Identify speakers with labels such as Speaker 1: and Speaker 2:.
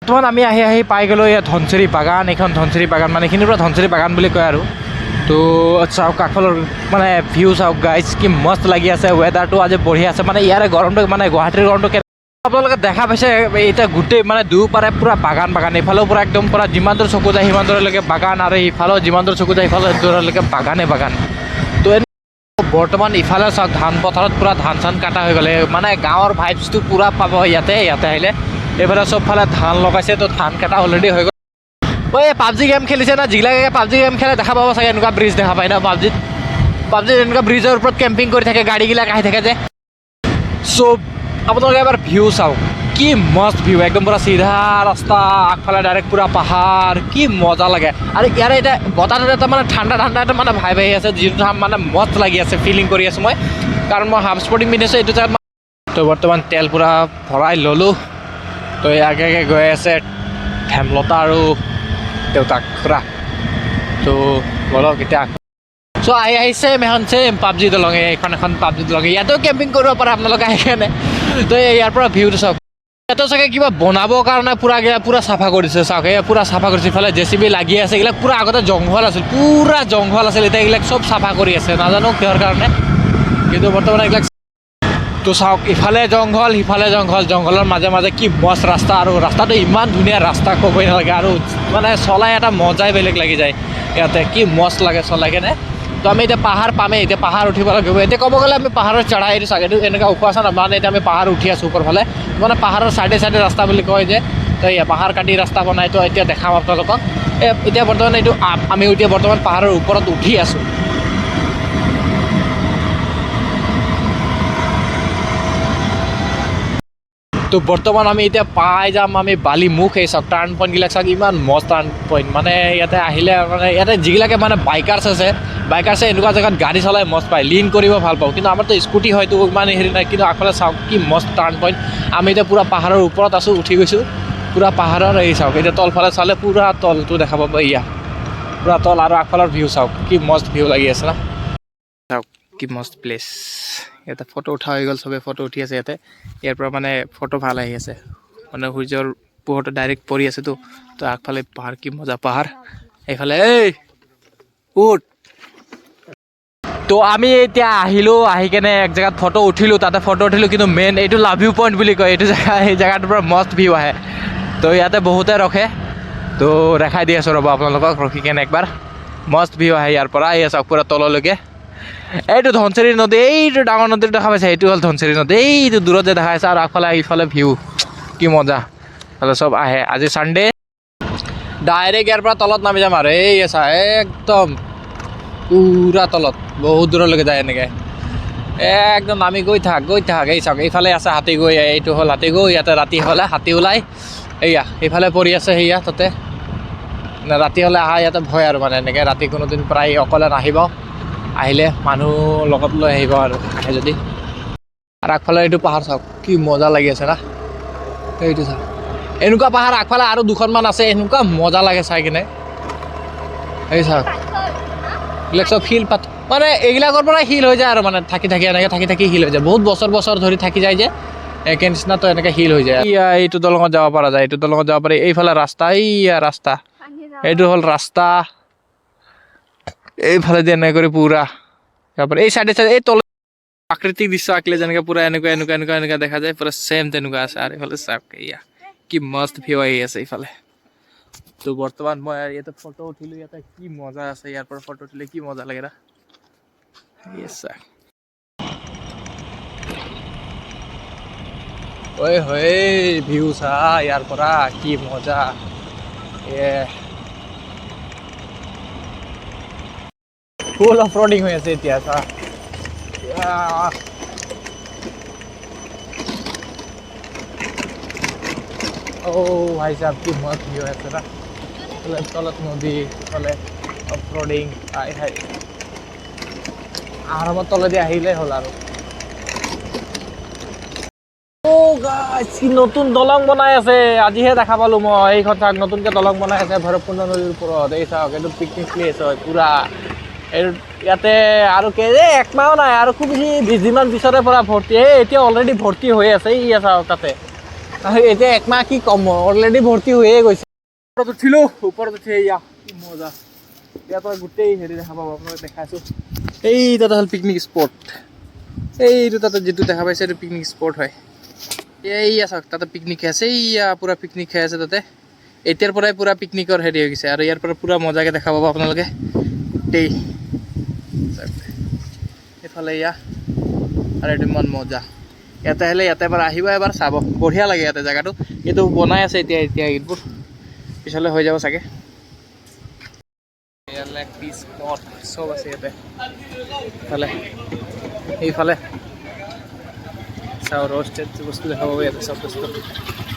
Speaker 1: বৰ্তমান আমি আহি পাই গ'লোঁ ইয়াত ধনচিৰি বাগান। এইখন ধনচিৰি বাগান মানে এইখিনিৰ পৰা ধনচিৰি বাগান বুলি কয় আৰু। তো চাওক কাষলৰ মানে ভিউ চাওক গাইজ, কি মস্ত লাগি আছে। ৱেডাৰটো আজি বঢ়িয়া আছে, মানে ইয়াৰে গৰমটো মানে গুৱাহাটীৰ গৰমটো আপোনালোকে দেখা পাইছে। এতিয়া গোটেই মানে দুয়োপাৰে পূৰা বাগান এইফালেও পূৰা একদম পূৰা যিমান দূৰ চকু যায় সিমান দূৰলৈকে বাগান, আৰু ইফালেও যিমান দূৰ চকু যায় সিফালে দূৰলৈকে বাগান। তো বৰ্তমান ইফালে চাওক ধান পথাৰত পূৰা ধান চান কাটা হৈ গ'লে, মানে গাঁৱৰ ভাইবছটো পূৰা পাব ইয়াতে আহিলে। এইফালে চবফালে ধান লগাইছে, তো ধান কাটা অলৰেডি হৈ গ'ল। এই পাবজি গেম খেলিছে না, যিগিলাকে পাবজি গেম খেলে দেখা পাব চাগে, এনেকুৱা ব্ৰিজ দেখা পায় না পাবজিত এনেকুৱা ব্ৰিজৰ ওপৰত কেম্পিং কৰি থাকে, গাড়ীগিলাক আহি থাকে যে। চব আপোনালোকে এবাৰ ভিউ চাওক, কি মস্ত ভিউ, একদম পূৰা চিধা ৰাস্তা, আগফালে ডাইৰেক্ট পূৰা পাহাৰ, কি মজা লাগে। আৰু ইয়াৰে এতিয়া বতাহটো এটা মানে ঠাণ্ডা এটা মানে ভাই আহি আছে, যিটো মানে মস্ত লাগি আছে, ফিলিং কৰি আছোঁ মই, কাৰণ মই হাফ স্পৰ্টিং পিন্ধিছোঁ এইটো জেগাত। তো বৰ্তমান তেল পূৰা ভৰাই ল'লোঁ। তো আগে গৈ আছে হেমলতা আৰু দেউতাক খুৰা। তো বলক এতিয়া আহিছে এখন পাবজি দলং, এখন পাবজি দলং, ইয়াতেও কেম্পিং কৰিব পাৰে আপোনালোকে আহি কেনে। তো ইয়াৰ পৰা ভিউটো চাওক, ইয়াতো চাগে কিবা বনাবৰ কাৰণে পূৰা চাফা কৰিছে। চাওক এই পূৰা চাফা কৰিছে, ইফালে JCB লাগি আছে। এইবিলাক পূৰা আগতে জংঘল আছিল, পূৰা জংঘল আছিল, এতিয়া এইবিলাক চব চাফা কৰি আছে, নাজানো কিহৰ কাৰণে, কিন্তু বৰ্তমান এইবিলাক। তো চাওক ইফালে জংঘল সিফালে জংঘল, জংঘলৰ মাজে কি মস্ত ৰাস্তা, আৰু ৰাস্তাটো ইমান ধুনীয়া ৰাস্তা ক'বই নালাগে, আৰু মানে চলাই এটা মজাই বেলেগ লাগি যায় ইয়াতে, কি মস্ত লাগে চলাই কেনে। তো আমি এতিয়া পাহাৰ পামেই, এতিয়া পাহাৰ উঠিব লাগিব। এতিয়া ক'ব গ'লে আমি পাহাৰৰ চঢ়াই এইটো চাগে, এইটো এনেকুৱা ওখ আছে মানে এতিয়া আমি পাহাৰ উঠি আছোঁ ওপৰফালে, মানে পাহাৰৰ চাইডে ৰাস্তা বুলি কয় যে। তো এয়া পাহাৰ কাটি ৰাস্তা বনাই, তো এতিয়া দেখাম আপোনালোকক। এতিয়া বৰ্তমান এইটো আমি এতিয়া বৰ্তমান পাহাৰৰ ওপৰত উঠি আছোঁ। তো বৰ্তমান আমি এতিয়া পাই যাম আমি বালিমুখ। এই চাওক টাৰ্ণ পইণ্টবিলাক চাওক, ইমান মস্ত টাৰ্ণ পইণ্ট, মানে ইয়াতে আহিলে মানে ইয়াতে যিগিলাকে মানে বাইকাৰ্ছে এনেকুৱা জেগাত গাড়ী চলাই মস্ত পায়, লিন কৰিব ভাল পাওঁ। কিন্তু আমাৰতো স্কুটি হয়তো ইমান হেৰি নাই, কিন্তু আগফালে চাওক কি মস্ত টাৰ্ণ পইণ্ট। আমি এতিয়া পূৰা পাহাৰৰ ওপৰত আছোঁ, উঠি গৈছোঁ পূৰা পাহাৰৰ। এই চাওক এতিয়া তলফালে চালে পূৰা তলটো দেখা পাব, এয়া পূৰা তল, আৰু আগফালৰ ভিউ চাওক, কি মস্ত ভিউ লাগি আছে না। চাওক কি মস্ত প্লেচ, ইয়াতে ফটো উঠা হৈ গ'ল, চবে ফটো উঠি আছে ইয়াতে। ইয়াৰ পৰা মানে ফটো ভাল আহি আছে, মানে সূৰ্যৰ পোহৰটো ডাইৰেক্ট পৰি আছেতো। তো আগফালে পাহাৰ, কি মজা পাহাৰ, এইফালে উঠ। তো আমি এতিয়া আহিলোঁ, আহি কেনে এক জেগাত ফটো উঠিলোঁ, কিন্তু মেইন এইটো লাভ ভিউ পইণ্ট বুলি কয় এইটো জেগা। এই জেগাটোৰ পৰা মস্ত ভিউ আহে। তো ইয়াতে বহুতে ৰখে, তো দেখাই দি আছোঁ ৰ'ব আপোনালোকক, ৰখি কেনে একবাৰ মস্ত ভিউ আহে ইয়াৰ পৰা। এই চাওক পূৰা তললৈকে, এইটো ধনচিৰি নদী, এইটো ডাঙৰ নদীটো দেখা পাইছে, এইটো হ'ল ধনচিৰি নদী, এইটো দূৰত যে দেখা আছে, আৰু আগফালে ইফালে ভিউ, কি মজা। তাহলে চব আহে, আজি ছানডে, ডাইৰেক্ট ইয়াৰ পৰা তলত নামি যাম, আৰু এই আছা একদম পূৰা তলত, বহুত দূৰলৈকে যায় এনেকৈ, একদম নামি গৈ থাক। এই চাওক এইফালে আছে হাতী গৈ, এইটো হ'ল হাতী গৈ, ইয়াতে ৰাতি হ'লে হাতী ওলাই, এইয়া এইফালে পৰি আছে সেয়া তাতে। ৰাতি হ'লে আহা ইয়াতে ভয়, আৰু মানে এনেকৈ ৰাতি কোনোদিন প্ৰায় অকলে নাহিব, আহিলে মানুহ লগত লৈ আহিব আৰু আহে যদি। আৰু আগফালে এইটো পাহাৰ চাওক, কি মজা লাগি আছে না। এইটো চাওক, এনেকুৱা পাহাৰ আগফালে আৰু দুখনমান আছে, এনেকুৱা মজা লাগে চাই কিনে। এই চাওক এইবিলাক চব শিল পাত, মানে এইবিলাকৰ পৰা শিল হৈ যায়, আৰু মানে থাকি এনেকৈ থাকি শিল হৈ যায়, বহুত বছৰ ধৰি থাকি যায় যে, একে নিচিনা। তো এনেকৈ শিল হৈ যায়। এইটো দলঙত যাব পৰা যায়, এইটো দলঙত যাব পাৰি। এইফালে ৰাস্তা, ৰাস্তা, এইটো হ'ল ৰাস্তা, এইফালে দি এনেকৈ কৰি পূৰা যাব পাৰি। এই চাইডে এই তল প্ৰাকৃতিক দৃশ্য আঁকিলে যেনেকৈ পূৰা এনেকুৱা দেখা যায়, পূৰা ছেম তেনেকুৱা আছে। আৰু এইফালে চাওক, কি মস্ত ভিউ আহি আছে এইফালে। তো বৰ্তমান মই ইয়াতে ফটো উঠিলোঁ, ইয়াতে কি মজা আছে, ইয়াৰ পৰা ফটো উঠিলে কি মজা লাগে না। ভিউ চা ইয়াৰ পৰা, কি মজা। ফুল অফ ৰডিং হৈ আছে এতিয়া চা। ভাই সাহেব, কি মস্ত ভিউ আছে না। তলত নদী, ইফালে অফ ৰডিং, আৰামত তলেদি আহিলেই হ'ল আৰু। নতুন দলং বনাই আছে, আজিহে দেখা পালোঁ মই। এইখন চাওক নতুনকৈ দলং বনাই আছে ভৈৰৱকুণ্ড নদীৰ ওপৰত। এই চাওক এইটো পিকনিক প্লেচ হয় পূৰা। ইয়াতে আৰু একমাহো নাই, আৰু খুব বেছি 20 দিনমান পিছৰে পৰা ভৰ্তি। এতিয়া অলৰেডি ভৰ্তি হৈ আছে, চাওক তাতে আৰু এতিয়া একমাহ কি কম অলৰেডি ভৰ্তি হৈয়ে গৈছে ওপৰত উঠিলোঁ ওপৰত উঠি এয়া কি মজা ইয়াৰ পৰা গোটেই হেৰি দেখা পাব আপোনালোকে দেখাইছোঁ এইটো এটা হ'ল পিকনিক স্পট এইটো তাতে যিটো দেখা পাইছে এইটো পিকনিক স্পট হয় এইয়া চাওক তাতে পিকনিক খাই আছে এইয়া পূৰা পিকনিক খাই আছে তাতে এতিয়াৰ পৰাই পূৰা পিকনিকৰ হেৰি হৈ গৈছে আৰু ইয়াৰ পৰা পূৰা মজাকৈ দেখা পাব আপোনালোকে গোটেই এইফালে এয়া আৰু এইটো ইমান মজা ইয়াতে আহিলে ইয়াতে এবাৰ আহিব এবাৰ চাব বঢ়িয়া লাগে ইয়াতে জেগাটো এইটো বনাই আছে এতিয়া এইবোৰ পিছলৈ হৈ যাব চাগে লেগ পিচ মদ চব আছে ইয়াতে ইফালে এইফালে চাওঁ ৰ'ষ্টেড বস্তু দেখা পাব ইয়াতে চব বস্তু